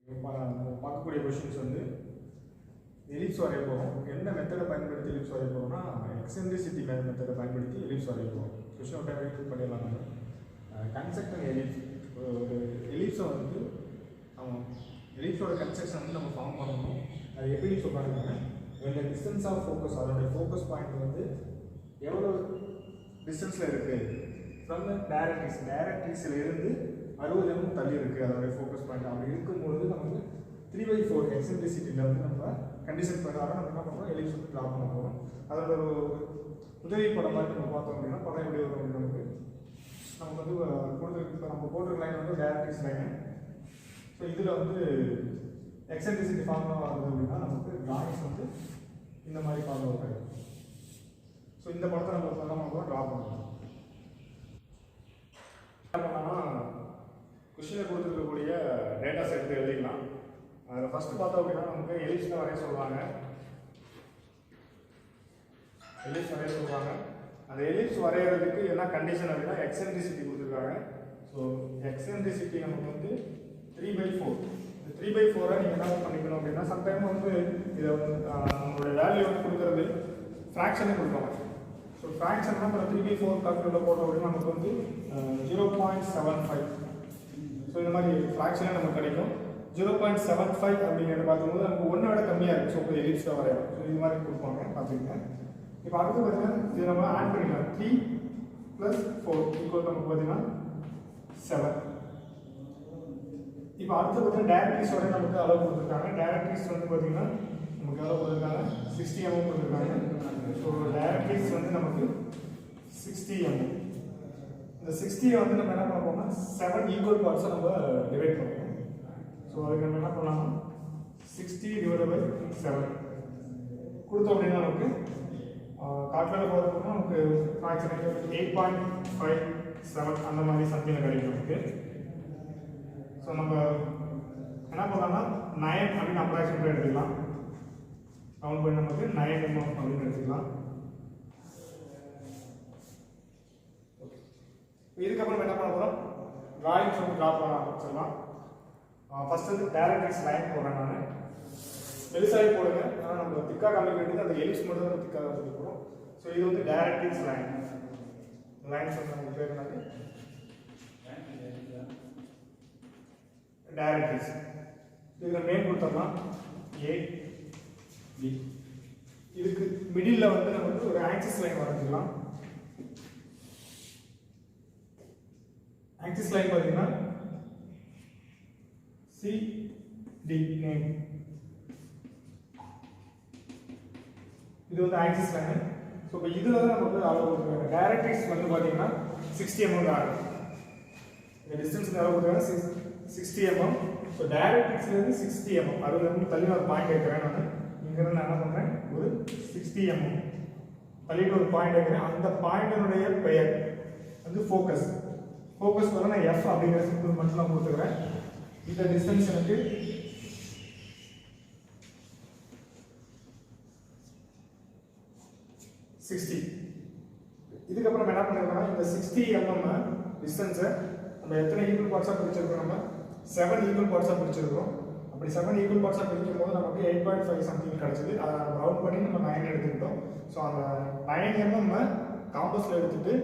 பார்க்கக்கூடிய கொஷின்ஸ் வந்து எலிப்ஸ் வரைய போகிறோம். என்ன மெத்தடை பயன்படுத்தி எலிப்ஸ் வரைய போகிறோம்னா எக்ஸென்ட்ரிசிட்டி மெத்தடை பயன்படுத்தி எலிப்ஸ் வரைய போகிறோம். கொஷின் ஒரு டைம் பண்ணிடலாம். நம்ம கன்ஸ்ட்ரக்டர் எலிப்ஸ் ஒரு எலிப்ஸை வந்து எலிப்ஸோட கன்ஸ்ட்ரக்ஷன் வந்து நம்ம ஃபார்ம் பண்ணணும். அது எப்படி சொல்கிறாங்க, இந்த டிஸ்டன்ஸ் ஆஃப் ஃபோக்கஸ், அதோடைய ஃபோக்கஸ் பாயிண்ட் வந்து எவ்வளோ டிஸ்டன்ஸில் இருக்குது ஃப்ரம் டைரக்ட்ரிஸில் இருந்து 60 mm தள்ளி இருக்குது அதோடைய ஃபோக்கஸ் பாயிண்ட். அப்படி இருக்கும்பொழுது நமக்கு 3/4 எக்ஸென்ட்ரிசிட்டியில் வந்து நம்ம கண்டிஷன் பிரகாரம் நம்ம என்ன பண்ணுறோம், எலிப்ஸ் வந்து ட்ரா பண்ண போகிறோம். அதோட ஒரு உதவி படம் மாதிரி நம்ம பார்த்தோம் அப்படின்னா படம் எப்படி வரும், நமக்கு வந்து கொடுத்துருக்கு. இப்போ நம்ம போட்டிருக்க லைன் வந்து டைரக்ட்ரிஸ் லைனு. ஸோ இதில் வந்து எக்ஸென்ட்ரிசிட்டி ஃபார்முலா வருது அப்படின்னா நமக்கு டிராயிங்ஸ் வந்து இந்த மாதிரி ஃபார்முலா கிடைக்கும். ஸோ இந்த படத்தை நம்ம ட்ரா பண்ணலாம். என்ன பண்ணால் கொஷினில் கொடுத்துருக்கக்கூடிய டேட்டா செட் எழுதிக்கலாம். அதில் ஃபஸ்ட்டு பார்த்தோம் அப்படின்னா நமக்கு எலிப்ஸ் தான் வரைய சொல்லுவாங்க. அந்த எலிப்ஸ் வரைகிறதுக்கு என்ன கண்டிஷன் அப்படின்னா எக்ஸென்ட்ரிசிட்டி கொடுத்துருக்காங்க. ஸோ எக்ஸென்ட்ரிசிட்டி நமக்கு வந்து 3/4. இந்த 3/4 நீங்கள் என்ன பண்ணிக்கணும் அப்படின்னா சம்டைம் வந்து இதை வந்து நம்மளுடைய வேல்யூ வந்து கொடுக்குறது ஃப்ராக்ஷனே கொடுப்பாங்க. ஸோ ஃப்ராக்ஷன்னா இப்போ 3/4 கால்குலேட்டர் போட்டோம் அப்படின்னா நமக்கு வந்து 0.75. ஸோ இந்த மாதிரி ஃப்ராக்ஷனே நமக்கு கிடைக்கும். 0.75 அப்படிங்கிறத பார்க்கும்போது நமக்கு 1 விட கம்மியாக இருக்குது. ஸோ இப்போ எலிப்ஸ் தான் வரையலாம். ஸோ இது மாதிரி கொடுப்பாங்க, பார்த்துக்கங்க. இப்போ அடுத்து பார்த்தீங்கன்னா இது நம்ம ஆட் பண்ணிக்கலாம். 3 + 4 ஈக்குவல் நமக்கு பார்த்தீங்கன்னா 7. இப்போ அடுத்து பார்த்தீங்கன்னா டைரக்ட்ரிஸ் வரை நமக்கு அளவு கொடுத்துருக்காங்க. டைரக்ட்ரிஸ் வந்து பார்த்தீங்கன்னா நமக்கு அளவு கொடுத்துருக்காங்க 60 mm கொடுத்துருக்காங்க. ஸோ டைரக்ட்ரிஸ் வந்து நமக்கு 60 mm. இந்த 60 வந்து நம்ம என்ன பண்ண போறோம்னா 7 ஈக்குவல் பார்ட்ஸை நம்ம டிவைட் பண்ணுவோம். ஸோ அதுக்கு நம்ம என்ன பண்ணலாம், 60/7 கொடுத்தோம் அப்படின்னா நமக்கு கால்குலேட்டர் போகிறதுக்கு நமக்கு ஃப்ராக்ஷன் 8.57 அந்த மாதிரி சம்திங் கிடைக்கும் நமக்கு. ஸோ நம்ம என்ன பண்ணலாம்னா 9 அப்படின்னு அப்ராக்சிமேட்டாக எடுத்துக்கலாம். கவுண்ட் பண்ணி நமக்கு 9 mm அப்படின்னு எடுத்துக்கலாம். ஓகே, இதுக்கப்புறம் என்ன பண்ண போகிறோம், டிராயிங்ஸ் வந்து ட்ரா பண்ண ஆரம்பிச்சிடலாம். ஃபர்ஸ்ட் வந்து டைரக்ட்ரிஸ் லைன் போடுறேன் நான். மெலிசாகி போடுங்க, ஆனால் நம்ம திக்காக காமிக்க வேண்டியது அந்த எலிப்ஸ் மட்டும் தான் திக்காக காமிக்க போகிறோம். ஸோ இது வந்து டைரக்ட்ரிஸ் லைன். லைன்ஸ் வந்து நமக்கு பேர் என்னது, டைரக்ட்ரிஸ். இதில் மெயின் கொடுத்தோம்னா AB. இதுக்கு மிடில் வந்து நம்ம வந்து ஒரு ஆக்சிஸ் லைன் வரைஞ்சிக்கலாம். ஆக்சிஸ் லைன் பார்த்தீங்கன்னா CD நேம். இது வந்து ஆக்சிஸ் லைன். ஸோ இப்போ இதில் தான் நம்ம வந்து அளவு கொடுத்துருக்காங்க. டைரக்ட்ரிக்ஸ் வந்து பார்த்தீங்கன்னா 60 mm ஆகும். இந்த டிஸ்டன்ஸ் அளவு கொடுத்துருக்காங்க 60 mm. ஸோ டைரக்ட்ரிக்ஸ்லேருந்து 60 mm 60 mm தள்ளி ஒரு பாயிண்ட் வைக்கிறேன். நான் இங்கேருந்து நான் என்ன பண்ணுறேன், ஒரு 60 mm தள்ளிட்டு ஒரு பாயிண்ட் வைக்கிறேன். அந்த பாயிண்டினுடைய பெயர் வந்து ஃபோக்கஸ். ஃபோக்கஸ் வர நான் F அப்படிங்கிற சிம்பிள் மட்டும் நான் கொடுத்துக்கிறேன். இந்த டிஸ்டன்ஸ் எனக்கு 60. இதுக்கப்புறம் என்ன பண்ணிருக்கோம்னா இந்த 60 mm டிஸ்டன்ஸை நம்ம எத்தனை ஈக்குவல் பார்ட்ஸாக பிரிச்சிருக்கோம், நம்ம 7 ஈக்குவல் பார்ட்ஸாக பிரிச்சிருக்கோம். அப்படி 7 ஈக்குவல் பார்ட்ஸாக பிரிக்கும் போது நமக்கு 8.5 சம்திங் கிடச்சிது. அதை நம்ம ரவுண்ட் பண்ணி நம்ம 9 எடுத்துக்கிட்டோம். ஸோ அந்த 9 mm காம்பஸில் எடுத்துட்டு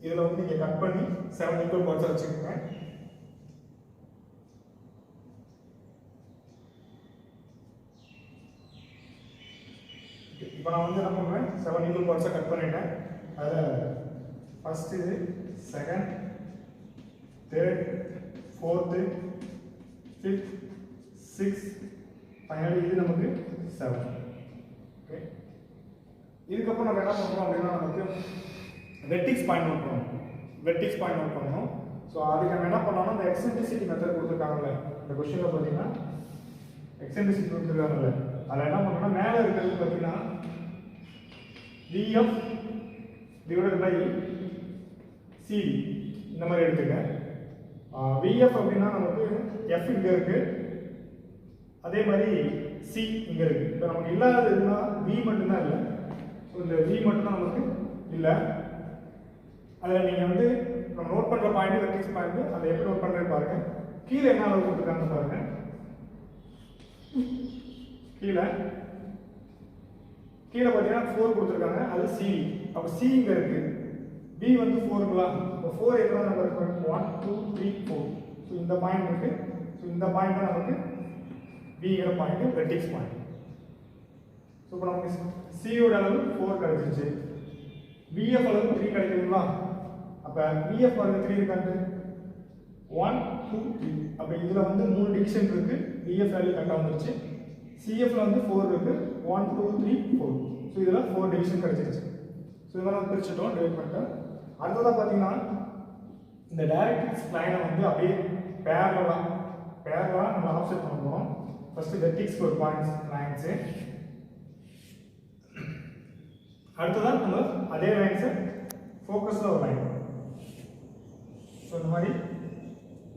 இதில் வந்து நீங்கள் கட் பண்ணி 7 ஈக்குவல் பார்ட்ஸாக வச்சுக்கோங்க. இப்போ நான் வந்து என்ன பண்ணுவேன், 7 ஈக்குவல் பார்ட்ஸாக கட் பண்ணிட்டேன். அதில் ஃபர்ஸ்ட் இது, second, third, fourth, fifth, sixth, finally இது நமக்கு 7. ஓகே, இதுக்கப்புறம் நம்ம என்ன பண்ணுறோம் அப்படின்னா நமக்கு வெர்டிக்ஸ் பாயிண்ட் நோட் பண்ணணும். ஸோ அதுக்கு நம்ம என்ன பண்ணோம்னா இந்த எக்ஸென்ட்ரிசிட்டி மெத்தட் கொடுத்துருக்காங்கல்ல, இந்த கொஸ்டினில் பார்த்தீங்கன்னா எக்ஸென்ட்ரிசிட்டி கொடுத்துருக்காங்கல்ல, அதில் என்ன பண்ணோம்னா மேலே இருக்கிறது பார்த்தீங்கன்னா VF டிவைடட் பை CD இந்த மாதிரி எடுத்துக்க. VF அப்படின்னா நமக்கு F இங்கே இருக்கு, அதே மாதிரி C இங்கே இருக்கு. இப்போ நமக்கு இல்லாததுன்னா V மட்டும்தான் இல்லை. ஸோ இந்த V மட்டும்தான் நமக்கு இல்லை. அதில் நீங்கள் வந்து நம்ம நோட் பண்ணுற பாயிண்ட் வெர்டிக்ஸ் பாயிண்ட் அதை எப்படி நோட் பண்ணுறேன்னு பாருங்கள். கீழே என்ன அளவு கொடுத்துருக்காங்க பாருங்கள். கீழே பார்த்தீங்கன்னா 4 கொடுத்துருக்காங்க, அது சி. அப்போ சி இங்கே இருக்கு, பி வந்து 4ங்களா, இப்போ 4 எவ்வளோ நம்பர் இருக்கு? 1 2 3 4. ஸோ இந்த பாயிண்ட் இருக்கு. ஸோ இந்த பாயிண்ட் தான் நமக்கு பிங்கிற பாயிண்ட், வெர்டெக்ஸ் பாயிண்ட். ஸோ இப்போ நமக்கு சியோட அளவு 4 கிடைச்சிருச்சு, பிஎஃப் அளவு 3 கிடைக்குதுங்களா. அப்போ பிஎஃப் அளவு 3 இருக்காது, 1 2 3. அப்போ இதில் வந்து 3 டிவிஷன் இருக்கு, பிஎஃப் வேல்யூ கரெக்டாக வந்துருச்சு. சிஎஃப்ல வந்து 4 இருக்கு, 1 2 3 4. ஸோ இதில் 4 டிவிஷன் கிடைச்சிருச்சு. ஸோ இதெல்லாம் பிரிச்சுட்டோம், டிவைட் பண்ணிட்டோம். அடுத்ததாக பார்த்தீங்கன்னா இந்த டைரக்ட்ரிக்ஸ் லைனை வந்து அப்படியே பேரலாக நம்ம ஆப்செட் பண்ண போகிறோம். ஃபர்ஸ்ட் வெர்டெக்ஸ்க்கு ஒரு பாயிண்ட்ஸ் லைன்ஸு, அடுத்ததான் நம்ம அதே லைன்ஸை ஃபோக்கஸில் ஒரு லைன். ஸோ இந்த மாதிரி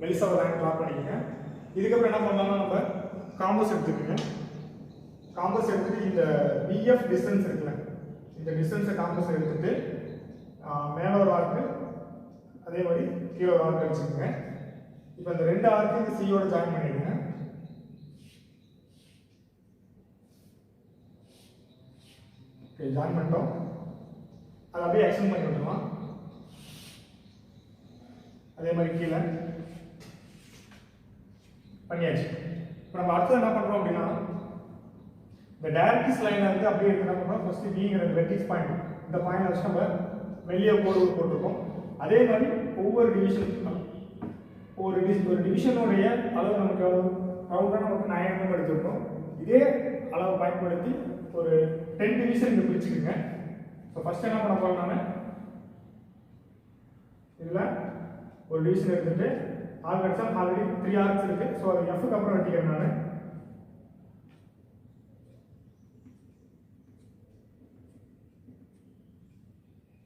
மெலிசா ஒரு லைன் ட்ரா பண்ணிக்கங்க. இதுக்கப்புறம் என்ன பண்ணலாம்னா நம்ம காம்பஸ் எடுத்துக்கோங்க. காம்பஸ் எடுத்துட்டு இந்த பிஎஃப் டிஸ்டன்ஸ் இருக்குல்ல, இந்த டிஸ்டன்ஸை காம்பஸ் எடுத்துட்டு மேலே ஒரு ஆர்க்கு, அதே மாதிரி கீழே ஒரு ஆர்க் அடிச்சுக்கோங்க. இப்போ இந்த 2 ஆர்க்கு இந்த சியோட ஜாயின் பண்ணிடுங்க. ஓகே, ஜாயின் பண்ணிட்டோம். அதை அப்படியே எக்ஸ்டெண்ட் பண்ணி விட்டுருலாம். அதே மாதிரி கீழே பண்ணியாச்சு. இப்போ நம்ம அடுத்தது என்ன பண்ணுறோம் அப்படின்னா, இந்த டைரக்ட்ரிக்ஸ் லைனை வந்து அப்படியே என்ன பண்ணுறோம், ஃபர்ஸ்ட் பிங்கிற வெர்டெக்ஸ் பாயிண்ட், இந்த பாயிண்ட் வச்சு நம்ம வெளியே போட்டிருக்கோம். அதே மாதிரி ஒவ்வொரு டிவிஷன், ஒரு டிவிஷனுடைய அளவு நமக்கு ரவுண்டாக நமக்கு 9 mm எடுத்துருக்கோம். இதே அளவை பயன்படுத்தி ஒரு 10 டிவிஷன் இங்கே பிரிச்சுக்குங்க. ஸோ ஃபர்ஸ்ட் என்ன பண்ண போகிறோம், நான் இதில் ஒரு டிவிஷன் எடுத்துட்டு ஆர்க் அடிச்சா ஆல்ரெடி 3 ஆர்க்ஸ் இருக்கு. ஸோ அது எஃப்க்கு அப்புறம் வெட்டிக்கிறேன் நான்.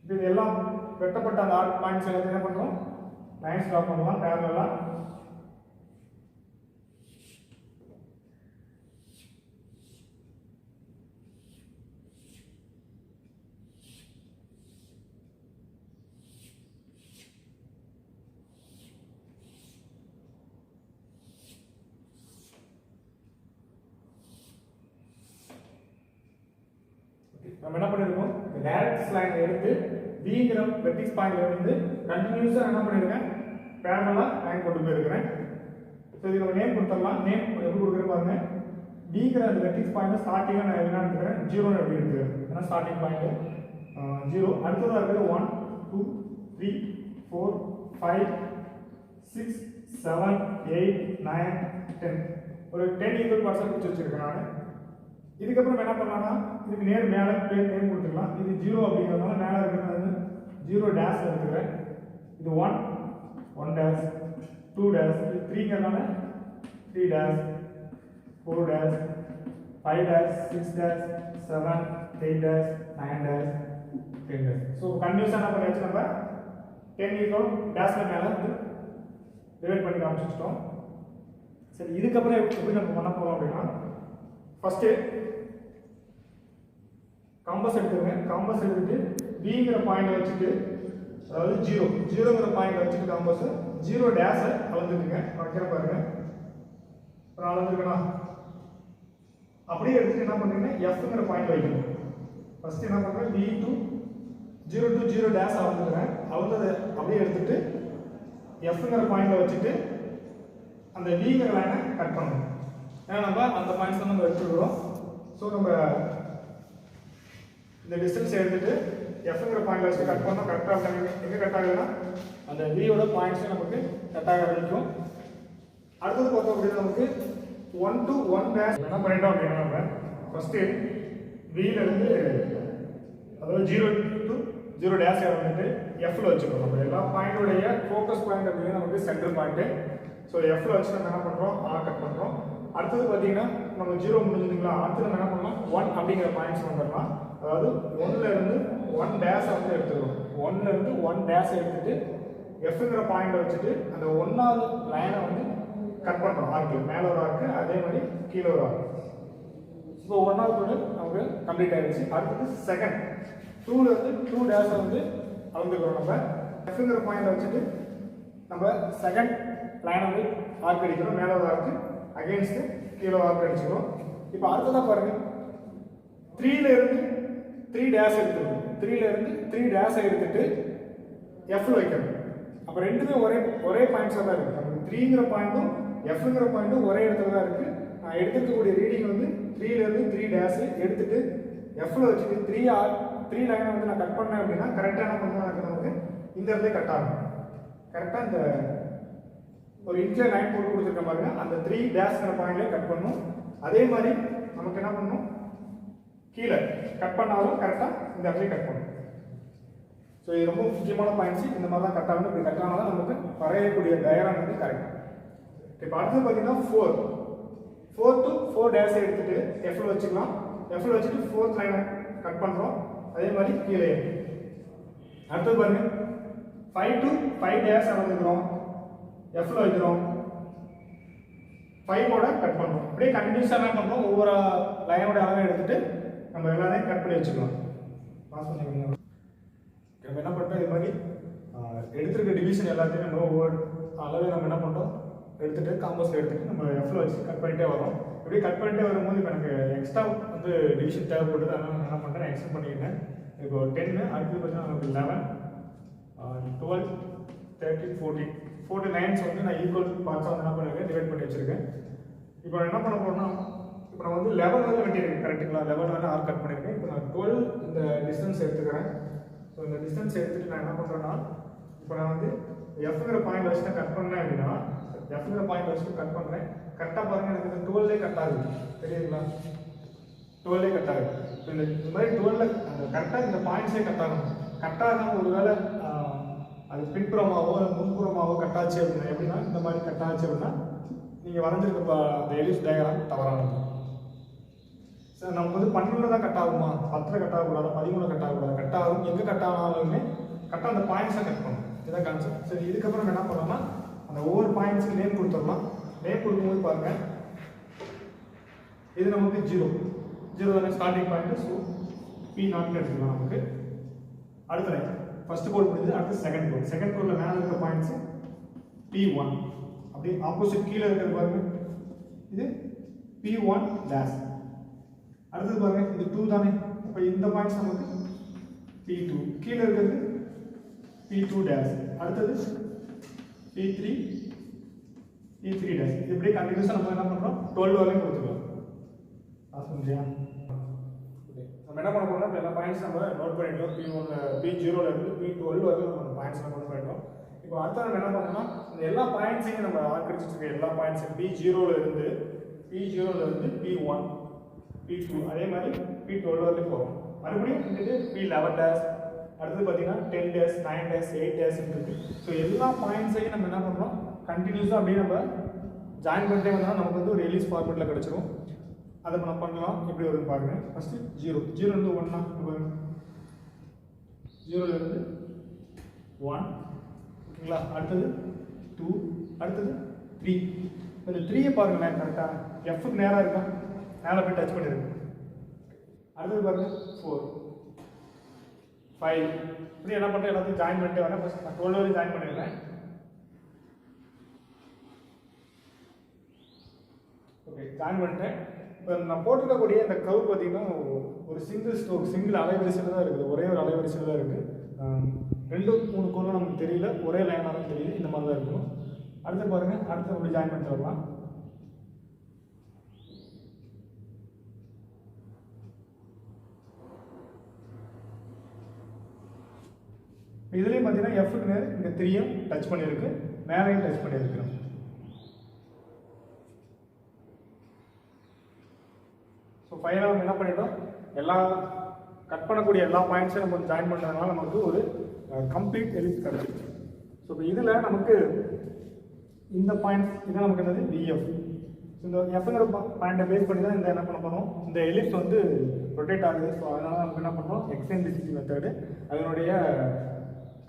இது எல்லாம் வெட்டப்பட்ட அந்த ஆர்க் பாயிண்ட்ஸ் எல்லாத்தையும் என்ன பண்ணுவோம், லைன்ஸ் ட்ரா பண்ணுவோம் பேரலா. நம்ம என்ன பண்ணிருக்கோம், டைரக்ட்ரிக்ஸ் லைனை எடுத்து பிங்கிற வெர்டெக்ஸ் பாயிண்ட்ல இருந்து கண்டினியூஸா என்ன பண்ணிருக்கேன், பேரலா லைன் கொண்டு போயிருக்கிறேன். ஸோ இதுக்கு நம்ம நேம் கொடுத்துடலாம். நேம் எப்படி கொடுக்குறேன் பாருங்க. பிங்கிற அந்த வெர்டெக்ஸ் பாயிண்ட் ஸ்டார்டிங்காக நான் என்ன எடுத்துக்கிறேன், 0 எப்படி எடுத்துக்கிறேன், ஏன்னா ஸ்டார்டிங் பாயிண்ட் 0. அடுத்ததாக இருக்கிறது 1 2 3 4 5 6 7 8 9 10. ஒரு 10 ஈக்குவல் பார்ட்ஸாக பிடிச்சி வச்சிருக்கேன் நான். இதுக்கப்புறம் என்ன பண்ணலாம்னா, இதுக்கு நேர் மேலே பிளேன் நேம் கொடுத்துக்கலாம். இது 0 அப்படிங்கிறதுனால மேலே இருக்கிறது 0 டேஷ் எடுத்துக்கிறேன். இது 1 டேஷ், 2 டேஷ், இது 3ங்கிறதுனால 3 dash, 4 dash, 5 dash, 6 dash, 7 8 dash, 9 dash, 10 dash. So confusion என்ன பண்ணியாச்சு, நம்ம 10 ஈக்குவல் டேஷில் மேலே வந்து டிவைட் பண்ணி காமிச்சிட்டோம். சரி, இதுக்கப்புறம் எப்படி நம்ம பண்ண போகிறோம் அப்படின்னா, ஃபர்ஸ்ட்டு காம்பஸ் எடுத்துருங்க. காம்பஸ் எடுத்துட்டு பிங்கிற பாயிண்ட் வச்சுட்டு, அதாவது 0ங்கிற பாயிண்ட் வச்சுட்டு காம்பஸ் 0 டேஷை அளந்துக்குங்க. வைக்கிற பாருங்க, அப்புறம் அளந்துருக்கணும். அப்படியே எடுத்துட்டு என்ன பண்ணுறீங்கன்னா, எஃப்ங்கிற பாயிண்ட் வைக்கணும். ஃபர்ஸ்ட் என்ன பண்ணுறேன், பி டு 0 to 0 டேஷ் அளந்துக்கிறேன். அளந்ததை அப்படியே எடுத்துட்டு எஃப்ங்கிற பாயிண்ட்ல வச்சுட்டு அந்த பிங்கிற லைனை கட் பண்ணணும். ஏன்னா நம்ம அந்த பாயிண்ட்ஸ் தான் நம்ம எடுத்துக்கிறோம். ஸோ நம்ம இந்த டிஸ்டன்ஸ் எடுத்துட்டு எஃப்ங்கிற பாயிண்ட்ல வச்சு கட் பண்ணோம். கரெக்டாக எங்கே கட் ஆகுதுன்னா, அந்த பியோட பாயிண்ட்ஸ் நமக்கு கட் ஆக ஆரம்பிக்கும். அடுத்தது பார்த்தோம் அப்படின்னா, நமக்கு 1 to 1 டேஷ் என்ன பண்ணிட்டோம் அப்படின்னா, நம்ம ஃபர்ஸ்ட் பியில இருந்து, அதாவது 0 to 0 டேஷ் வந்துட்டு எஃப்ல வச்சுக்கணும். நம்ம எல்லா பாயிண்டோடைய ஃபோக்கஸ் பாயிண்ட் அப்படின்னா நமக்கு சென்டர் பாயிண்ட். ஸோ எஃப்ல வச்சு நம்ம என்ன பண்ணுறோம், கட் பண்ணுறோம். அடுத்தது பார்த்தீங்கன்னா, நம்ம 0 முடிஞ்சுதுங்களா, அடுத்து நம்ம என்ன பண்ணலாம், 1 அப்படிங்கிற பாயிண்ட்ஸ் வந்துடலாம். அதாவது 1ல இருந்து 1 டேஷ் வந்து எடுத்துக்கிறோம். 1ல இருந்து 1 டேஷ் எடுத்துட்டு எஃப்ங்கிற பாயிண்ட் வச்சுட்டு அந்த 1வது லைனை வந்து கட் பண்ணுறோம். ஆர்க்கு மேலே ஒரு ஆர்க்கு, அதே மாதிரி கீழே ஒரு ஆர்க்கு. இப்போ 1வது நமக்கு கம்ப்ளீட் ஆயிடுச்சு. அடுத்தது செகண்ட் 2ல இருந்து 2 டேஷை வந்து அளந்துக்கிறோம். நம்ம எஃப்ங்கிற பாயிண்ட் வச்சுட்டு நம்ம செகண்ட் லைனை வந்து ஆர்க் அடிக்கிறோம். மேலே ஒரு ஆர்க்கு, அகெயின்ஸ்ட் கீழே ஆர்க் அடிச்சுக்கிறோம். இப்போ அடுத்ததாக பாருங்கள் 3ல இருந்து 3 டேஷ் எடுத்துக்கணும். 3ல இருந்து 3 டேஷை எடுத்துட்டு எஃப்ல வைக்கணும். அப்போ ரெண்டுமே ஒரே பாயிண்ட்ஸாக தான் இருக்குது. நமக்கு 3ங்கிற பாயிண்ட்டும் எஃப்ங்கிற பாயிண்ட்டும் ஒரே இடத்துல தான் இருக்குது. நான் எடுத்துக்கக்கூடிய ரீடிங் வந்து 3ல இருந்து 3 டேஷ் எடுத்துட்டு எஃப்ல வச்சுட்டு 3 லைனை வந்து நான் கட் பண்ணேன் அப்படின்னா கரெக்டாக என்ன பண்ணுவேன் நமக்கு இந்த இடத்துல கட் ஆகும். கரெக்டாக இந்த ஒரு இன்ச்சில் லைன் போட்டு கொடுத்துருக்க பாருங்க, அந்த 3 டேஷ்ங்கிற பாயிண்ட்லேயே கட் பண்ணணும். அதே மாதிரி நமக்கு என்ன பண்ணணும், கீழே கட் பண்ணாலும் கரெக்டாக இந்த இடத்துல கட் பண்ணணும். ஸோ இது ரொம்ப முக்கியமான பாயிண்ட்ஸ். இந்த மாதிரி தான் கட் ஆகணும். இப்படி கட் ஆனால் தான் நமக்கு வரையக்கூடிய டயக்ராம் வந்து கரெக்ட். இப்போ அடுத்தது பார்த்தீங்கன்னா 4 to 4 டேஷை எடுத்துட்டு எஃப்ல வச்சுக்கலாம். எஃப்ல வச்சுட்டு 4th லைனை கட் பண்ணுறோம். அதே மாதிரி கீழே அடுத்தது பாருங்க 5 to 5 டேஷ் வந்துக்கிறோம். எஃப்ல வைக்கிறோம். 5ஓட கட் பண்ணுறோம். அப்படியே கண்டினியூஸாக என்ன பண்ணுறோம், ஒவ்வொரு லைனோட அளவை எடுத்துட்டு நம்ம எல்லாத்தையும் கட் பண்ணி வச்சுக்கலாம். பாஸ் பண்ணிக்கலாம். நம்ம என்ன பண்ணுறோம், இது மாதிரி எடுத்துருக்க டிவிஷன் எல்லாத்தையும் நம்ம ஒவ்வொரு அளவை நம்ம என்ன பண்ணுறோம் எடுத்துகிட்டு காம்பஸில் எடுத்துகிட்டு நம்ம எஃப்ல வச்சு கட் பண்ணிகிட்டே வரோம். இப்படி கட் பண்ணிட்டே வரும்போது இப்போ எனக்கு எக்ஸ்ட்ரா வந்து டிவிஷன் தேவைப்படுது. அதனால் நான் என்ன பண்ணுறேன், எக்ஸ்டெண்ட் பண்ணிக்கிட்டேன். இப்போ 10 அடுத்தது பார்த்தீங்கன்னா நமக்கு 11 12 13 14 9 வந்து நான் ஈக்குவல் பார்ட்ஸாக வந்து என்ன பண்ணியிருக்கேன், டிவைட் பண்ணி வச்சுருக்கேன். இப்போ நான் என்ன பண்ண போகிறேன்னா, இப்போ நான் வந்து 11 வந்து வெட்டியிருக்கேன் கரெக்டுங்களா. 11 வந்து ஆர் கட் பண்ணியிருக்கேன். இப்போ நான் 12 இந்த டிஸ்டன்ஸ் எடுத்துக்கிறேன். ஸோ இந்த டிஸ்டன்ஸ் எடுத்துகிட்டு நான் என்ன பண்ணுறேன்னா, இப்போ நான் வந்து எஃப்ங்கிற பாயிண்ட் வச்சு தான் கட் பண்ணேன் அப்படின்னா எஃப்ங்கிற பாயிண்ட் வச்சு கட் பண்ணுறேன். கரெக்டாக பாருங்கள், எனக்கு இந்த 12லே கட் ஆகுது தெரியுங்களா. 12லே கட் ஆகுது. ஸோ இந்த மாதிரி 12ல் அந்த கரெக்டாக இந்த பாயிண்ட்ஸே கட் ஆகணும். கட் ஆகாமல் ஒரு வேளை அது பின்புறமாவோ முன்புறமாவோ கட் ஆச்சு அப்படின்னா, எப்படின்னா இந்த மாதிரி கட் ஆச்சு அப்படின்னா நீங்கள் வரைஞ்சிருக்க அந்த எலிப்ஸ் டயக்ராம் தவறானது. சார் நமக்கு வந்து 12 தான் கட் ஆகுமா, 10 கட் ஆகக்கூடாது, 13 கட் ஆகக்கூடாது. கட் ஆகும், எங்கே கட் ஆனாலுமே கரெக்டாக அந்த பாயிண்ட்ஸை கட் பண்ணணும். இதுதான் கான்செப்ட். சரி, இதுக்கப்புறம் என்ன பண்ணலாம்னா அந்த ஒவ்வொரு பாயிண்ட்ஸுக்கு நேம் கொடுத்துடலாம். நேம் கொடுக்கும்போது பாருங்கள், இது நமக்கு 0 தானே ஸ்டார்டிங் பாயிண்ட். ஸோ P0 எடுத்துக்கலாம். நமக்கு அடுத்த லைன் ஃபர்ஸ்ட் கோட் முடிஞ்சது. அடுத்து செகண்ட் கோடில் மேலே இருக்கிற பாயிண்ட்ஸு P1. அப்படியே ஆப்போசிட் கீழே இருக்கிறது பாருங்க, இது P1 டேஷ். அடுத்தது பாருங்க, இது 2 தானே. அப்போ இந்த பாயிண்ட்ஸ் நமக்கு P2. கீழே இருக்கிறது P2 டேஷ். அடுத்தது P3 டேஷ். இப்படி கண்டினியூஸாக நம்ம என்ன பண்ணுறோம், 12 வரையும் கொடுத்துக்கலாம். புரிஞ்சியா? நம்ம என்ன பண்ண போறோம்னா, எல்லா பாயிண்ட்ஸ் நம்ம நோட் பண்ணிட்டோம். P0ல இருந்து P12 வரைக்கும் நம்ம பாயிண்ட்ஸ் நோட் பண்ணிட்டோம். இப்போ அடுத்த நம்ம என்ன பண்ணோம்னா, இந்த எல்லா பாயிண்ட்ஸையும் நம்ம ஆக்கிரமிச்சிருக்க எல்லா பாயிண்ட்ஸும் P0ல இருந்து P1 P2 அதே மாதிரி P12 வரைக்கும் போகும். மறுபடியும் இங்கிட்டு P11 டேஷ், அடுத்து பார்த்தீங்கன்னா 10 டேஷ், 9 டேஷ், 8 டேஷ் இருக்கு. ஸோ எல்லா பாயிண்ட்ஸையும் நம்ம என்ன பண்ணுறோம், கண்டினியூஸாக அப்படியே நம்ம ஜாயின் பண்ணிட்டே வந்தால் நமக்கு வந்து ஒரு எலிப்ஸ் ஃபார்மேட்டில் கிடச்சிரும். அதை நம்ம பண்ணலாம். எப்படி வருதுன்னு பாருங்க. ஃபஸ்ட்டு 0 இருந்து 1 பாருங்க, 0ல இருந்து 1 ஓகேங்களா. அடுத்தது 2, அடுத்தது 3. இந்த 3யை பாருங்களேன், கரெக்டாக எஃப்க்கு நேராக இருக்கா, மேலே போய் டச் பண்ணியிருக்கு. அடுத்தது பாருங்க 4 5. இப்படி என்ன பண்ணுறேன், எல்லாத்தையும் ஜாயின் பண்ணிட்டு வரேன். ஃபஸ்ட் நான் 12 வரையும் ஜாயின் பண்ணிடுறேன். ஓகே, ஜாயின் பண்ணிட்டேன். இப்போ நான் போட்டிருக்கக்கூடிய இந்த கர்வ் பார்த்தீங்கன்னா ஒரு சிங்கிள் அலைவரிசையில் தான் இருக்குது. ஒரே ஒரு அலைவரிசையில் தான் இருக்குது. 2-3 கோணம் நமக்கு தெரியல, ஒரே லைனாக தான் தெரியுது. இந்த மாதிரி தான் இருக்கணும். அடுத்து பாருங்கள், அடுத்து அப்படி ஜாயின் பண்ணிட்டு வரலாம். இதுலேயும் பார்த்தீங்கன்னா எஃப்க்கு நேர் இந்த 3யும் டச் பண்ணியிருக்கு, மேலேயும் டச் பண்ணியிருக்கு. ஸோ ஃபைனலாக நம்ம என்ன பண்ணிட்டோம், எல்லா கட் பண்ணக்கூடிய எல்லா பாயிண்ட்ஸையும் நம்ம ஜாயின் பண்ணுறதுனால நமக்கு ஒரு கம்ப்ளீட் எலிப்ஸ் கிடச்சிருக்கு. ஸோ இப்போ இதில் நமக்கு இந்த பாயிண்ட்ஸ் இதான் நமக்கு என்னது டிஎஃப். இந்த எஃப்ங்கிற பாயிண்ட்டை பேஸ் பண்ணி தான் இந்த என்ன பண்ண போகிறோம், இந்த எலிப்ஸ் வந்து ரொட்டேட் ஆகுது. ஸோ அதனால் நமக்கு என்ன பண்ணுறோம், எக்ஸ்டென்சிட்டி மெத்தடு. அதனுடைய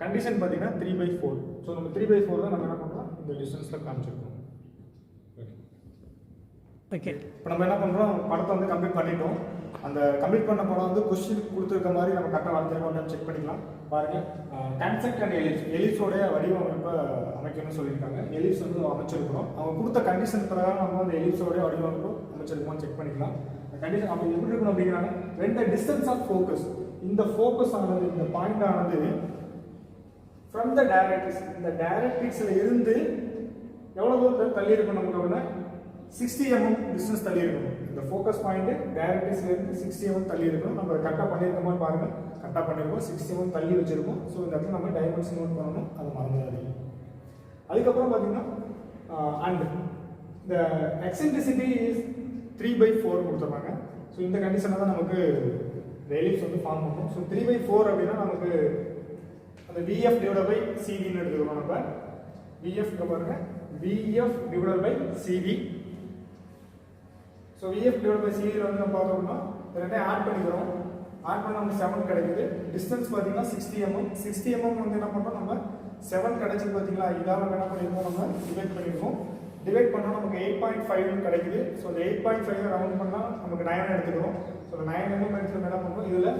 கண்டிஷன் பார்த்தீங்கன்னா 3/4. ஸோ நம்ம 3/4 தான் நம்ம என்ன பண்ணுறோம், இந்த டிஸ்டன்ஸில் காமிச்சிருக்கோம். ஓகே, இப்போ நம்ம என்ன பண்ணுறோம், படத்தை வந்து கம்ப்ளீட் பண்ணிட்டோம். அந்த கம்ப்ளீட் பண்ண படம் வந்து கொஸ்டின் கொடுத்துருக்க மாதிரி நம்ம கரெக்டாக வரைஞ்சிருக்கோம் செக் பண்ணிக்கலாம். பாருங்க கன்செக்ட் அண்ட் எலிப்ஸோடைய வடிவமைப்பை அமைக்கணும்னு சொல்லியிருக்காங்க. எலிப்ஸ் வந்து அமைச்சிருக்கணும். அவங்க கொடுத்த கண்டிஷன் பிரகாரம் நம்ம அந்த எலிப்ஸோடைய வடிவமைப்பு அமைச்சிருக்கோம் செக் பண்ணிக்கலாம். கண்டிஷன் அப்படி எப்படி இருக்கணும் அப்படிங்கிறாங்க. ரெண்டு டிஸ்டன்ஸ் ஆஃப் ஃபோக்கஸ், இந்த ஃபோக்கஸ் ஆனது, இந்த பாயிண்ட் ஆனது ஃப்ரம் த டைரக்ட்ரிக்ஸ், இந்த டைரக்ட்ரிக்ஸ்ல இருந்து எவ்வளவு தூரம் தள்ளி இருக்கணும் அப்படின்னா 60 mm டிஸ்டன்ஸ் தள்ளி இருக்கணும். இந்த ஃபோக்கஸ் பாயிண்ட் டைரக்ட்ரிக்ஸ்ல இருந்து 60 mm தள்ளி இருக்கணும். நம்ம கரெக்டாக பண்ணியிருக்கோமான்னு பாருங்க. கரெக்டாக பண்ணியிருக்கோம். 60 mm தள்ளி வச்சிருக்கோம். ஸோ இந்த இடத்துல நம்ம டைமென்ஷன் நோட் பண்ணணும், அது மறந்துடாதீங்க. அதுக்கப்புறம் பார்த்தீங்கன்னா அண்ட் இந்த எக்ஸென்ட்ரிசிட்டி இஸ் 3/4 கொடுத்துருப்பாங்க. ஸோ இந்த கண்டிஷனை தான் நமக்கு எலிப்ஸ் வந்து ஃபார்ம் பண்ணணும். ஸோ 3/4 அப்படின்னா நமக்கு அந்த VF டிவைடட் பை CVன்னு எடுத்துக்கிறோம். நம்ம VF பாருங்க, VF divided by CV. So VF divided by CV வந்து நம்ம பார்த்தோம்னா ரெண்டையும் ஆட் பண்ணிக்கிறோம். ஆட் பண்ணால் நமக்கு 7 கிடைக்குது. டிஸ்டன்ஸ் பார்த்தீங்கன்னா 60 mm. 60 mm வந்து என்ன பண்ணுறோம், நம்ம 7 கிடைச்சி பார்த்தீங்களா, இதால் என்ன பண்ணியிருக்கோம், நம்ம டிவைட் பண்ணியிருக்கோம். டிவைட் பண்ணால் நமக்கு 8.5 கிடைக்குது. ஸோ அந்த 8.5 ரவுண்ட் பண்ணால் நமக்கு 9 எடுத்துக்கிறோம். ஸோ 9 mm எடுத்து என்ன பண்ணுறோம், இதில்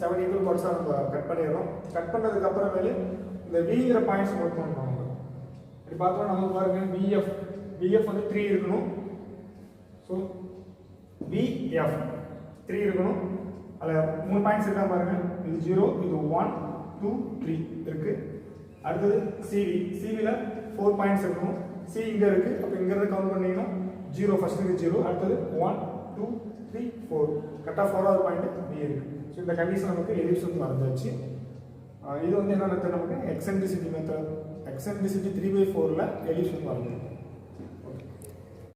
7 ஈக்குவல் பார்ட்ஸாக நம்ம கட் பண்ணிடுறோம். கட் பண்ணதுக்கு அப்புறமேலு இந்த விங்கிற பாயிண்ட்ஸ் நோட் பண்ணுறோம். இப்படி பார்த்தோம்னா நமக்கு பாருங்க VF வந்து 3 இருக்கணும். ஸோ VF 3 இருக்கணும். அதில் 3 பாயிண்ட்ஸ் இருக்கா பாருங்க. இது 0, இது 1, 2, 3 இருக்கு. அடுத்தது CVல 4 பாயிண்ட்ஸ் இருக்கணும். C இங்க இருக்கு. அப்போ இங்க இருந்து கவுண்ட் பண்ணீங்கன்னா 0, ஃபர்ஸ்ட் இது 0, அடுத்தது 1, 2, 3, 4. கரெக்டாக 4வது பாயிண்ட் B இருக்கு. ஸோ இந்த கண்டிஷன் நமக்கு எலிப்ஸ் வந்து வரைஞ்சாச்சு. இது வந்து என்ன மெத்தட், நமக்கு எக்ஸென்ட்ரிசிட்டி மெத்தட். எக்ஸென்ட்ரிசிட்டி 3/4ல எலிப்ஸ் வந்து வரைஞ்சிருக்கும்.